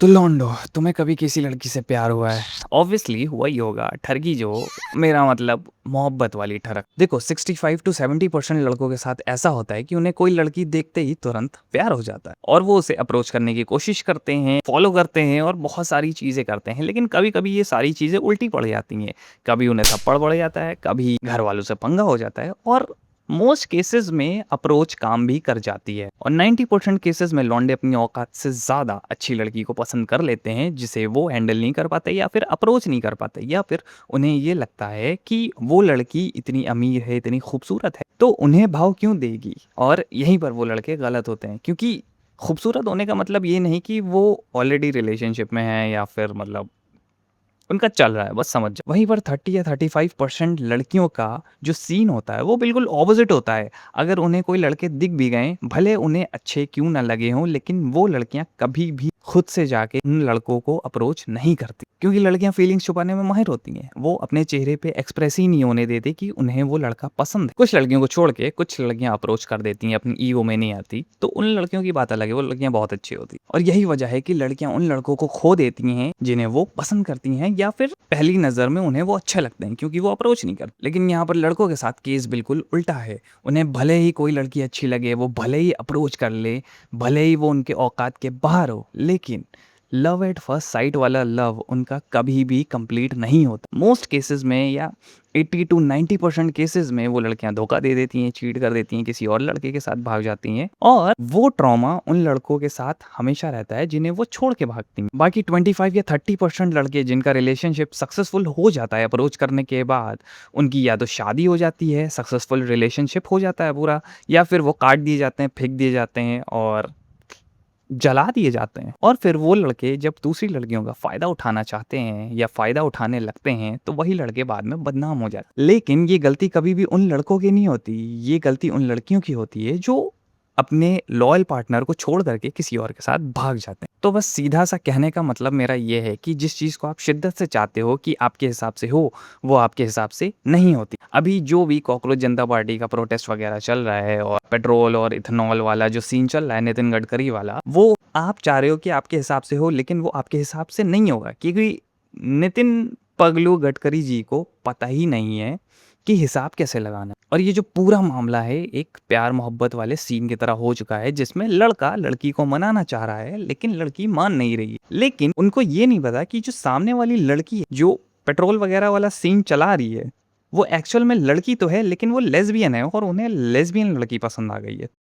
तो लौंडो, तुम्हें कभी किसी लड़की से प्यार हुआ है? ऑब्वियसली हुआ ही होगा। ठरकी जो, मेरा मतलब मोहब्बत वाली ठरक। देखो 65 टू 70% लड़कों के साथ ऐसा होता है कि उन्हें कोई लड़की देखते ही तुरंत प्यार हो जाता है और वो उसे अप्रोच करने की कोशिश करते हैं, फॉलो करते हैं और बहुत सारी चीजें करते हैं। लेकिन कभी-कभी ये सारी चीजें उल्टी पड़ जाती हैं। कभी उन्हें थप्पड़ पड़ जाता है, कभी घर वालों से पंगा हो जाता है और मोस्ट केसेस में अप्रोच काम भी कर जाती है और 90% केसेस में लौंडे अपनी औकात से ज्यादा अच्छी लड़की को पसंद कर लेते हैं जिसे वो हैंडल नहीं कर पाते या फिर अप्रोच नहीं कर पाते, या फिर उन्हें ये लगता है कि वो लड़की इतनी अमीर है, इतनी खूबसूरत है, तो उन्हें भाव क्यों देगी। और यहीं पर वो लड़के गलत होते हैं, क्योंकि खूबसूरत होने का मतलब ये नहीं कि वो ऑलरेडी रिलेशनशिप में है या फिर मतलब उनका चल रहा है, बस समझ जाओ। वहीं पर 30 या 35% लड़कियों का जो सीन होता है वो बिल्कुल ऑपोजिट होता है। अगर उन्हें कोई लड़के दिख भी गए, भले उन्हें अच्छे क्यों ना लगे हों, लेकिन वो लड़कियां कभी भी खुद से जाके उन लड़कों को अप्रोच नहीं करती, क्योंकि लड़कियां फीलिंग्स छुपाने में माहिर होती हैं। वो अपने चेहरे पे एक्सप्रेस ही नहीं होने देती कि उन्हें वो लड़का पसंद है। कुछ लड़कियों को छोड़ के कुछ लड़कियां अप्रोच कर देती हैं, अपनी ईगो में नहीं आती, तो उन लड़कियों की बात अलग है, वो लड़कियां बहुत अच्छी होती हैं। और यही वजह है कि लड़कियां उन लड़कों को खो देती हैं जिन्हें वो पसंद करती हैं, या फिर पहली नजर में उन्हें वो अच्छे लगते हैं क्योंकि वो अप्रोच नहीं करते। लेकिन यहाँ पर लड़कों के साथ केस बिल्कुल उल्टा है। उन्हें भले ही कोई लड़की अच्छी लगे, वो भले ही अप्रोच कर ले, भले ही वो उनके औकात के बाहर हो, लेकिन लव एट फर्स्ट साइट वाला लव उनका कभी भी कंप्लीट नहीं होता। मोस्ट केसेस में, या 80 टू 90% केसेस में वो लड़कियां धोखा दे देती हैं, चीट कर देती हैं, किसी और लड़के के साथ भाग जाती हैं और वो ट्रॉमा उन लड़कों के साथ हमेशा रहता है जिन्हें वो छोड़ के भागती हैं। बाकी 25 या 30% लड़के जिनका रिलेशनशिप सक्सेसफुल हो जाता है अप्रोच करने के बाद, उनकी या तो शादी हो जाती है, सक्सेसफुल रिलेशनशिप हो जाता है पूरा, या फिर वो काट दिए जाते हैं, फेंक दिए जाते हैं और जला दिए जाते हैं। और फिर वो लड़के जब दूसरी लड़कियों का फ़ायदा उठाना चाहते हैं या फ़ायदा उठाने लगते हैं, तो वही लड़के बाद में बदनाम हो जाते हैं। लेकिन ये गलती कभी भी उन लड़कों की नहीं होती, ये गलती उन लड़कियों की होती है जो अपने लॉयल पार्टनर को छोड़ करके किसी और के साथ भाग जाते हैं। तो बस सीधा-सा कहने का मतलब मेरा ये है कि जिस चीज़ को आप शिद्दत से चाहते हो कि आपके हिसाब से हो, वो आपके हिसाब से नहीं होती। अभी जो भी कॉकरोच जनता पार्टी का प्रोटेस्ट वगैरह चल रहा है और पेट्रोल और इथेनॉल वाला जो सीन चल रहा है नितिन गडकरी वाला, वो आप चाह रहे हो कि आपके हिसाब से हो, लेकिन वो आपके हिसाब से नहीं होगा, क्योंकि नितिन पगलू गडकरी जी को पता ही नहीं है कि हिसाब कैसे लगाना है। और ये जो पूरा मामला है एक प्यार मोहब्बत वाले सीन की तरह हो चुका है, जिसमें लड़का लड़की को मनाना चाह रहा है लेकिन लड़की मान नहीं रही है। लेकिन उनको ये नहीं पता कि जो सामने वाली लड़की है, जो पेट्रोल वगैरह वाला सीन चला रही है, वो एक्चुअल में लड़की तो है लेकिन वो लेस्बियन है और उन्हें लेस्बियन लड़की पसंद आ गई है।